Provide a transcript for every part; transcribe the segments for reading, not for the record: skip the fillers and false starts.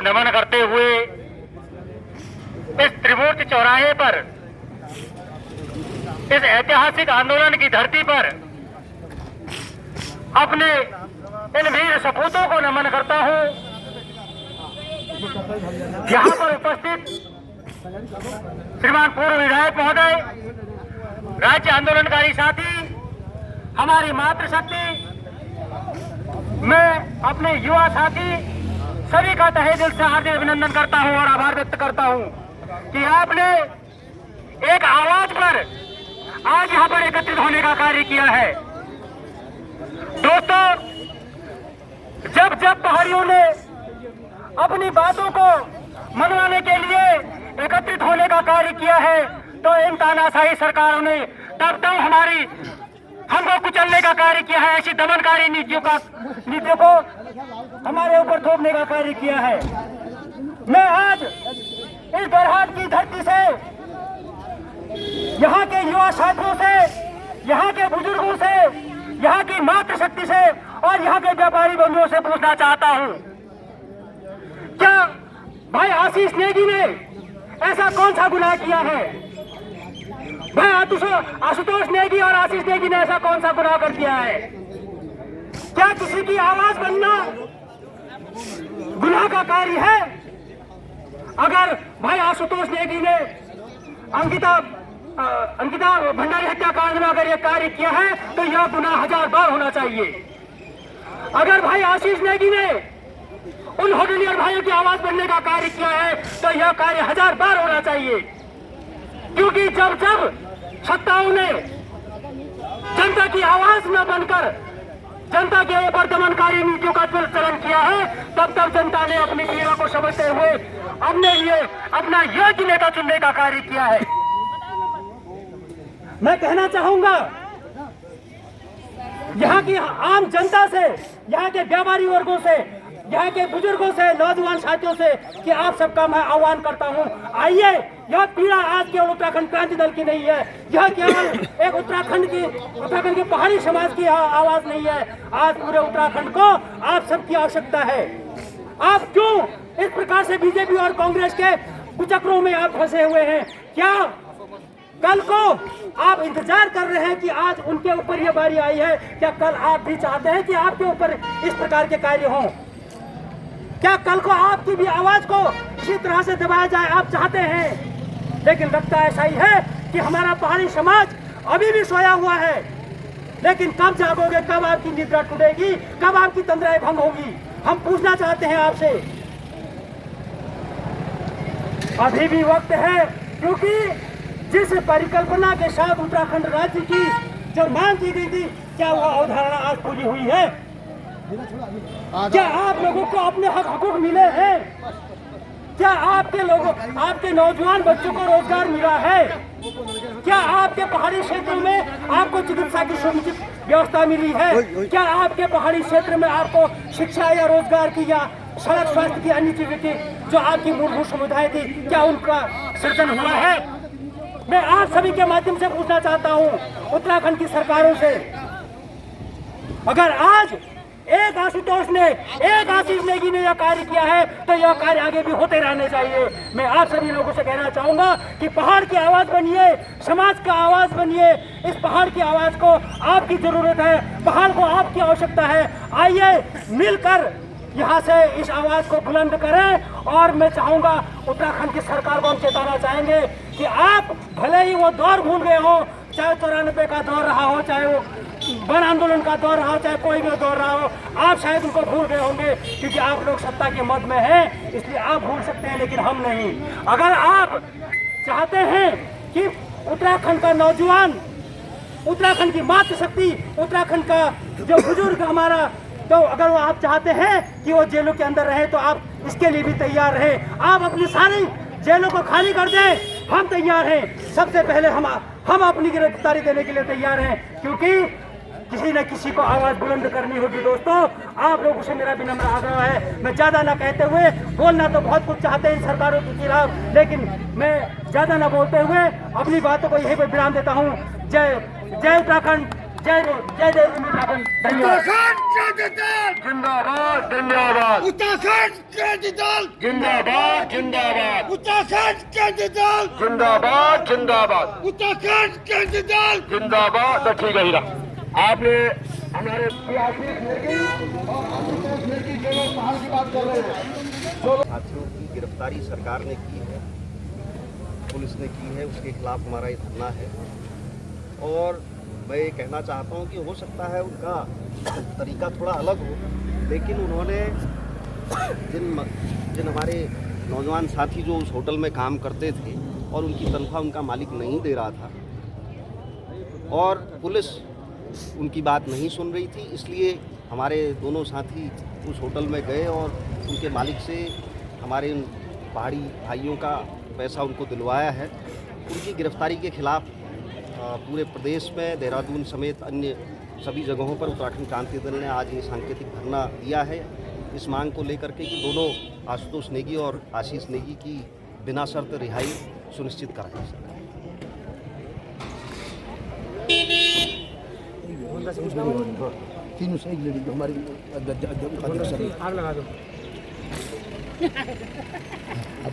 नमन करते हुए इस त्रिमूर्ति चौराहे पर, इस ऐतिहासिक आंदोलन की धरती पर अपने इन वीर सपूतों को नमन करता हूं। यहाँ पर उपस्थित श्रीमान पूर्व विधायक महोदय, राज्य आंदोलनकारी साथी, हमारी मातृशक्ति, मैं अपने युवा साथी सभी का तहे दिल से हार्दिक अभिनंदन करता हूं और आभार व्यक्त करता हूं कि आपने एक आवाज पर आज यहां पर एकत्रित होने का कार्य किया है। दोस्तों, जब जब पहाड़ियों ने अपनी बातों को मनवाने के लिए एकत्रित होने का कार्य किया है, तो इन तानाशाही सरकारों ने तब तक हमको कुचलने का कार्य किया है, ऐसी दमनकारी नीतियों को हमारे ऊपर थोपने का कार्य किया है। मैं आज इस बरहाट की धरती से, यहाँ के युवा साथियों से, यहाँ के बुजुर्गों से, यहाँ की मातृशक्ति से और यहाँ के व्यापारी बंधुओं से पूछना चाहता हूँ, क्या भाई आशीष नेगी ने ऐसा कौन सा गुनाह किया है? भाई आशुतोष नेगी और आशीष नेगी ने ऐसा कौन सा गुनाह कर दिया है? क्या किसी की आवाज बनना गुनाह का कार्य है? अगर भाई आशुतोष नेगी ने अंकिता भंडारी हत्याकांड में अगर यह कार्य किया है तो यह गुनाह 1000 बार होना चाहिए। अगर भाई आशीष नेगी ने उन होटलियर भाइयों की आवाज बनने का कार्य किया है तो यह कार्य 1000 बार होना चाहिए, क्योंकि जब जब सत्ताओं ने जनता की आवाज न बनकर जनता के ऊपर दमनकारी नीतियों का चलन किया है, तब तब जनता ने अपनी पीड़ा को समझते हुए अपने लिए अपना योग्य नेता चुनने का कार्य किया है। मैं कहना चाहूंगा यहाँ की आम जनता से, यहाँ के व्यापारी वर्गों से, यहाँ के बुजुर्गों से, नौजवान साथियों से कि आप सबका मैं आह्वान करता हूँ, आइए, यह पीड़ा आज केवल उत्तराखंड क्रांति दल की नहीं है, यह केवल एक उत्तराखंड की पहाड़ी समाज की आवाज नहीं है। आज पूरे उत्तराखंड को आप सबकी आवश्यकता है। आप क्यों इस प्रकार से बीजेपी और कांग्रेस के कुचक्रों में आप फंसे हुए हैं? क्या कल को आप इंतजार कर रहे हैं कि आज उनके ऊपर यह बारी आई है? क्या कल आप भी चाहते हैं कि आपके ऊपर इस प्रकार के कार्य हों? क्या कल को आपकी भी आवाज को इसी तरह से दबाया जाए? आप चाहते हैं, लेकिन लगता ऐसा ही है कि हमारा पहाड़ी समाज अभी भी सोया हुआ है। लेकिन कब जागोगे, कब आपकी निद्रा टूटेगी, कब आपकी तंद्राएं भंग होगी? हम पूछना चाहते हैं आपसे। अभी भी वक्त है, क्योंकि जिस परिकल्पना के साथ उत्तराखंड राज्य की जो मांग की गई थी, क्या वह अवधारणा आज पूरी हुई है? क्या आप लोगों को अपने हकूक मिले हैं? क्या आपके नौजवान बच्चों को रोजगार मिला है? क्या आपके पहाड़ी क्षेत्रों में आपको चिकित्सा की समुचित व्यवस्था मिली है? क्या आपके पहाड़ी क्षेत्र में आपको शिक्षा या रोजगार की या सड़क स्वास्थ्य की अन्य चीजों की जो आपकी मूलभूत सुविधाएं थी, क्या उनका सृजन हुआ है? मैं आप सभी के माध्यम से पूछना चाहता हूं उत्तराखंड की सरकारों से, अगर आज एक आशुतोष ने, एक आशीष नेगी ने यह कार्य किया है तो यह कार्य आगे भी होते रहने चाहिए। मैं आप सभी लोगों से कहना चाहूंगा कि पहाड़ की आवाज बनिए, समाज का आवाज बनिए। इस पहाड़ की आवाज को आपकी जरूरत है, पहाड़ को आपकी आवश्यकता है। आइए मिलकर यहाँ से इस आवाज को बुलंद करें। और मैं चाहूंगा उत्तराखंड की सरकार को हम चेताना चाहेंगे कि आप भले ही वो दौर भूल गए हो, चाहे 94 का दौर रहा हो, चाहे वो वन आंदोलन का दौर रहा हो, चाहे कोई भी दौर रहा हो, आप शायद उनको भूल गए होंगे, क्योंकि आप लोग सत्ता के मद में हैं, इसलिए आप भूल सकते हैं, लेकिन हम नहीं। अगर आप चाहते हैं कि उत्तराखंड का नौजवान, उत्तराखंड की मातृशक्ति, उत्तराखंड का जो बुजुर्ग हमारा, तो अगर वो आप चाहते हैं कि वो जेलों के अंदर रहे, तो आप इसके लिए भी तैयार रहें। आप अपनी सारी जेलों को खाली कर दें, हम तैयार हैं। सबसे पहले हम अपनी गिरफ्तारी देने के लिए तैयार हैं, क्योंकि किसी न किसी को आवाज बुलंद करनी होगी। दोस्तों, आप लोगों से मेरा विनम्र आग्रह है, मैं ज्यादा ना कहते हुए, बोलना तो बहुत कुछ चाहते हैं इन सरकारों के खिलाफ, लेकिन मैं ज्यादा ना बोलते हुए अपनी बातों को यहीं पर विराम देता हूँ। जय उत्तराखंड, जय देव उत्तराखंड। धन्यवाद। जिंदाबाद जिंदाबाद उत्तराखंड क्रांति दल जिंदाबाद जिंदाबाद उत्तराखंड क्रांति दल जिंदाबाद जिंदाबाद उत्तराखंड क्रांति दल जिंदाबाद। तो ठीक है हीरा, आपने हमारे आशीष नेगी और आशुतोष नेगी दोनों पहाड़ की बात कर रहे हैं। साथियों की गिरफ्तारी सरकार ने की है, पुलिस ने की है, उसके खिलाफ हमारा ये धरना है। और मैं ये कहना चाहता हूँ कि हो सकता है उनका तरीका थोड़ा अलग हो, लेकिन उन्होंने जिन हमारे नौजवान साथी जो उस होटल में काम करते थे और उनकी तनख्वाह उनका मालिक नहीं दे रहा था और पुलिस उनकी बात नहीं सुन रही थी, इसलिए हमारे दोनों साथी उस होटल में गए और उनके मालिक से हमारे उन पहाड़ी भाइयों का पैसा उनको दिलवाया है। उनकी गिरफ्तारी के खिलाफ पूरे प्रदेश में देहरादून समेत अन्य सभी जगहों पर उत्तराखंड क्रांति दल ने आज ये सांकेतिक धरना दिया है, इस मांग को लेकर के कि दोनों आशुतोष नेगी और आशीष नेगी की बिना शर्त रिहाई सुनिश्चित कराई जा सके। तीनों से एक लेडी हमारी आग लगा दो। आप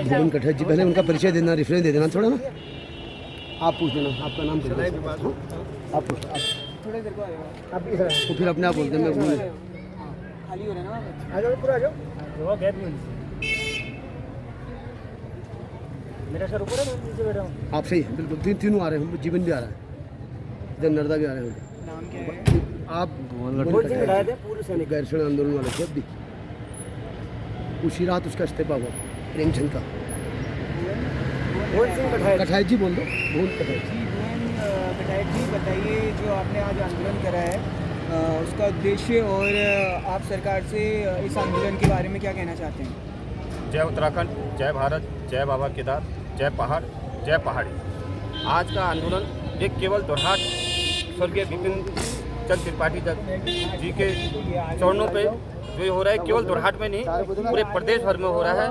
भुवन कटहर जी पहले उनका परिचय देना, रेफरेंस दे देना थोड़ा ना। आप पूछ लेना, आपका नाम दे देना। आप पूछ थोड़ी देर को आएगा। आप इधर तो फिर अपने आप बोलते हैं मैं भूल खाली हो रहे ना, आ जाओ पूरा आ जाओ। वो गैप में मेरा सर ऊपर है, मैं नीचे बैठा हूँ। आप सही है, बिल्कुल तीनों आ रहे हैं, जीवन भी आ रहा है, इधर नर्दा भी आ रहे हैं। नाम क्या है? आप भुवन सिंह कटाए थे पूरे सैनिक। गैरसैनिक आंदोलन वाले थे अभी, उसी रात उसका इस्तीफा हुआ प्रेमचंद का। भुवन सिंह कटाई जी बोल दो, भुवन कटाई जी। कटाई जी बताइए, जो आपने आज आंदोलन करा है उसका उद्देश्य और आप सरकार से इस आंदोलन के बारे में क्या कहना चाहते हैं? जय उत्तराखंड, जय भारत, जय बाबा केदार, जय पहाड़, जय पहाड़ी। आज का आंदोलन एक केवल दोहराट स्वर्गीय विपिन चंद्र त्रिपाठी जी के चरणों पे जो ये हो रहा है, केवल दोरहाट में नहीं पूरे प्रदेश भर में हो रहा है।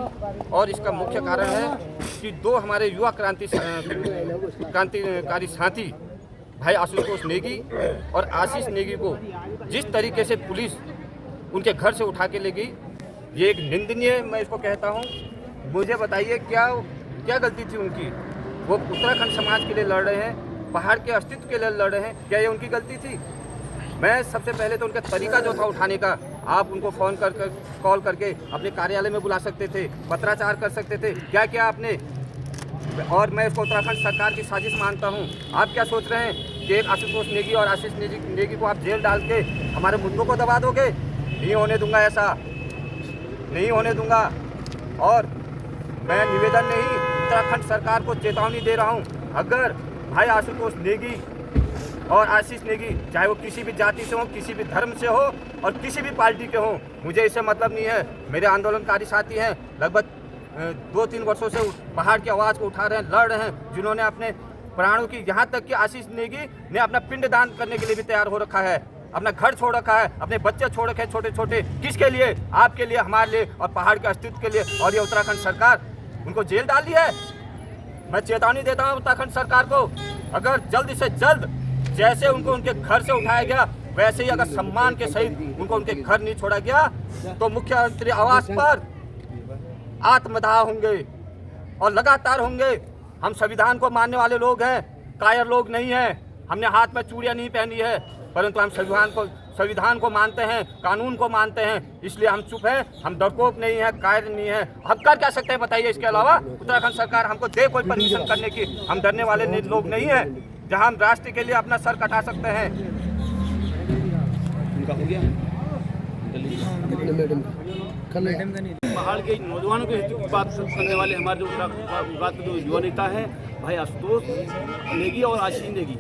और इसका मुख्य कारण है कि दो हमारे युवा क्रांतिकारी साथी भाई आशुतोष नेगी और आशीष नेगी को जिस तरीके से पुलिस उनके घर से उठा के ले गई, ये एक निंदनीय मैं इसको कहता हूँ। मुझे बताइए क्या गलती थी उनकी? वो उत्तराखंड समाज के लिए लड़ रहे हैं, पहाड़ के अस्तित्व के लिए लड़ रहे हैं, क्या ये उनकी गलती थी? मैं सबसे पहले तो उनका तरीका जो था उठाने का, आप उनको फ़ोन कर कॉल करके अपने कार्यालय में बुला सकते थे, पत्राचार कर सकते थे, क्या किया आपने? और मैं इसको उत्तराखंड सरकार की साजिश मानता हूं। आप क्या सोच रहे हैं कि एक आशुतोष नेगी और आशीष नेगी को आप जेल डाल के हमारे मुद्दों को दबा दोगे? नहीं होने दूंगा, ऐसा नहीं होने दूंगा। और मैं निवेदन नहीं, उत्तराखंड सरकार को चेतावनी दे रहा हूं, अगर भाई आशुतोष नेगी और आशीष नेगी चाहे वो किसी भी जाति से हो, किसी भी धर्म से हो और किसी भी पार्टी के हो, मुझे इससे मतलब नहीं है। मेरे आंदोलनकारी साथी हैं, लगभग 2-3 वर्षों से पहाड़ की आवाज़ को उठा रहे हैं, लड़ रहे हैं, जिन्होंने अपने प्राणों की, यहाँ तक कि आशीष नेगी ने अपना पिंड दान करने के लिए भी तैयार हो रखा है, अपना घर छोड़ रखा है, अपने बच्चे छोड़ रखे हैं छोटे छोटे। किसके लिए? आपके लिए, हमारे लिए और पहाड़ के अस्तित्व के लिए। और ये उत्तराखंड सरकार उनको जेल डाल दी है। मैं चेतावनी देता हूँ उत्तराखंड सरकार को, अगर जल्द से जल्द जैसे उनको उनके घर से उठाया गया वैसे ही अगर सम्मान के सहित उनको उनके घर नहीं छोड़ा गया तो मुख्यमंत्री आवास पर आत्मदाह होंगे और लगातार होंगे। हम संविधान को मानने वाले लोग हैं, कायर लोग नहीं हैं। हमने हाथ में चूड़ियां नहीं पहनी है, परंतु हम संविधान को मानते हैं, कानून को मानते हैं, इसलिए हम चुप हैं। हम डरपोक नहीं है, कायर नहीं है। हम कर क्या सकते हैं बताइए? इसके अलावा उत्तराखंड सरकार हमको दे कोई परमिशन करने की, हम डरने वाले लोग नहीं हैं, जहां हम राष्ट्र के लिए अपना सर कटा सकते हैं। पहाड़ के नौजवानों के हितों की बात करने वाले हमारे जो विभाग के जो युवा नेता हैं भाई आशुतोष नेगी और आशीष नेगी,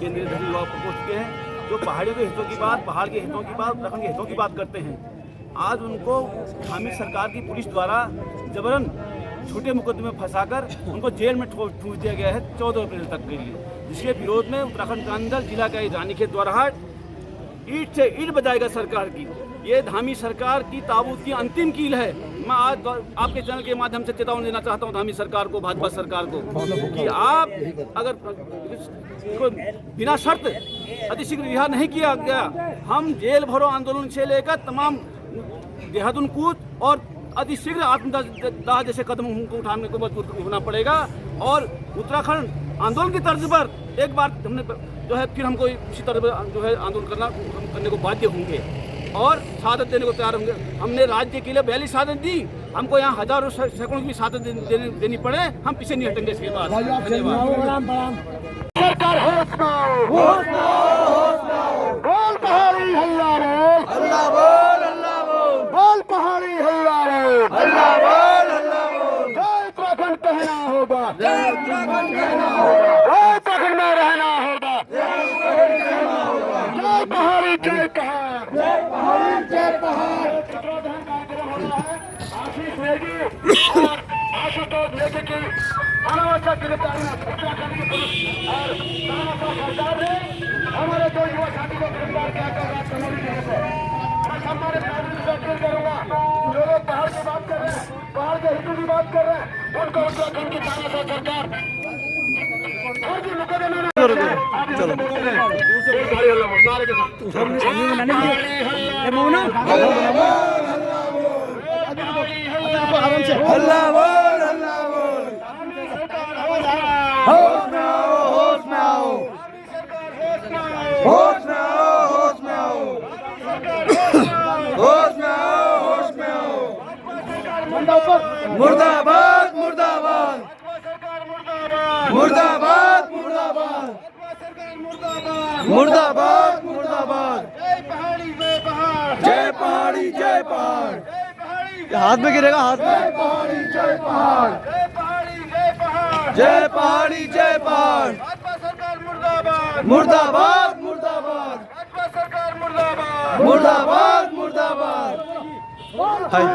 केंद्रीय दल युवा प्रकोष्ठ के हैं, जो पहाड़ियों के हितों की बात, पहाड़ के हितों की बात, उत्तराखंड के हितों की बात करते हैं। आज उनको हामिद सरकार की पुलिस द्वारा जबरन छोटे मुकदमे में फंसाकर उनको जेल में ठूस दिया गया है 14 अप्रैल तक के लिए, जिसके विरोध में उत्तराखंड क्रांति दल जिला का रानीखेत द्वाराहाट ईंट से ईंट बजाएगा सरकार की। ये धामी सरकार की ताबूत की अंतिम कील है। मैं आज आपके चैनल के माध्यम से चेतावनी देना चाहता हूँ धामी सरकार को, भाजपा सरकार को, कि आप अगर बिना शर्त अतिशीघ्र रिहा नहीं किया गया, हम जेल भरो आंदोलन से लेकर तमाम देहरादून कूच और अतिशीघ्र आत्मदाह जैसे कदम हमको उठाने को मजबूर होना पड़ेगा। और उत्तराखंड आंदोलन की तर्ज पर एक बार हमने जो है फिर हमको इसी तरह जो है आंदोलन करने को बाध्य होंगे और शहादत देने को तैयार होंगे। हमने राज्य के लिए 42 शहादत दी, हमको यहाँ हजारों सैकड़ों की शहादत देनी पड़े, हम पीछे नहीं हटेंगे इसके बाद। सरकार होश में आओ, होश में आओ, होश में आओ। बोल पहाड़ी हल्ला बोल, हल्ला बोल, हल्ला बोल। बोल पहाड़ी हल्ला बोल, हल्ला बोल, हल्ला बोल। जय उत्तराखंड कहना होगा, जय उत्तराखंड कहना होगा। जय उत्तराखंड में रहना होगा, जय उत्तराखंड कहना होगा। जय पहाड़ी, जय पहाड़, जय पहाड़ी, जय पहाड़। आशीष नेगी और आशुतोष नेगी की अनावश्यक गिरफ्तारी उत्तराखंड की पुलिस और सरकार ने हमारे दो युवा साथी को गिरफ्तार किया कर मैं सम्मानित नागरिक से अपील करूंगा, जो लोग पहाड़ की बात कर रहे हैं, पहाड़ के हितों की बात कर रहे हैं, उनको उत्तराखंड की तानाशाह सरकार फर्जी मुकदमे में हल्ला बोल, हल्ला बोल। होश में आओ, होश में आओ, होश में आओ, होश में आओ, होश में आओ, होश में आओ। मुर्दाबाद, मुर्दाबाद, मुर्दाबाद, मुर्दाबाद, मुर्दाबाद, मुर्दाबाद। जय पहाड़ी, जय पहाड़, जय पहाड़ी, जय पहाड़। हाथ में गिरेगा, हाथ में। जय पहाड़ी, जय पहाड़, जय पहाड़ी, जय पहाड़, जय पहाड़ी, जय पहाड़। भाजपा सरकार मुर्दाबाद, मुर्दाबाद, मुर्दाबाद। भाजपा सरकार मुर्दाबाद, मुर्दाबाद, मुर्दाबाद। हल्ला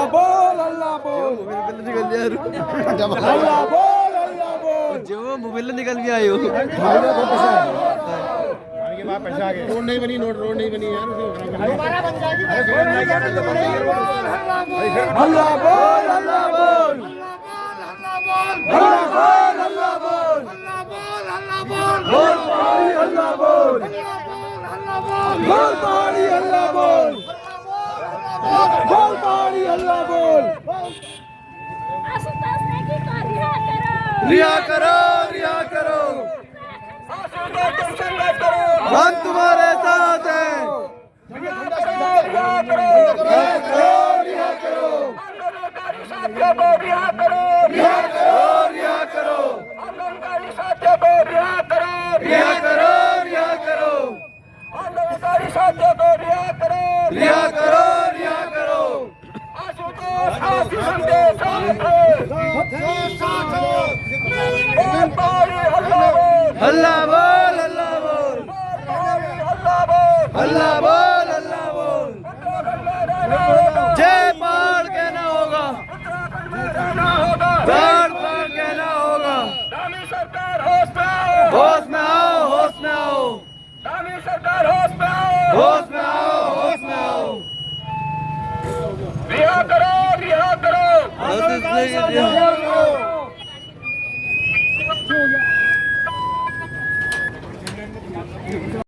बोल, हल्ला बोल, हल्ला बोल, हल्ला बोल। जो मोबाइल निकल गया आयो रोड नहीं बनी, रोड नहीं बनी यार। दोबारा बन जाएगी। हल्ला बोल, हल्ला बोल, हल्ला बोल, हल्ला बोल, बोल पहाड़ी हल्ला बोल, बोल पहाड़ी हल्ला बोल, बोल पहाड़ी हल्ला बोल। आशुतोष नेगी को रिहा करो, रिहा करो, रिहा करो। हम तुम्हारे साथ हैं। रिहा करो, रिहा करो, आंदोलनकारी साथियों को रिहा करो, रिहा करो, रिहा करो, आंदोलनकारी साथियों को रिहा करो, रिहा करो, रिहा करो, आंदोलनकारी साथियों को रिहा करो, रिहा करो, रिहा करो। आशुतोष आशीष संदेश हल्ला बोल, हल्ला बोल, हल्ला बोल, हल्ला बोल। जय पहाड़ कहना होगा, पहाड़ पहाड़ कहना होगा। धामी सरकार होश में आओ, होश में आओ, होश में आओ। धामी सरकार होश में आओ, होश में आओ, होश में आओ। रिहा करो, रिहा करो, रिहा करो।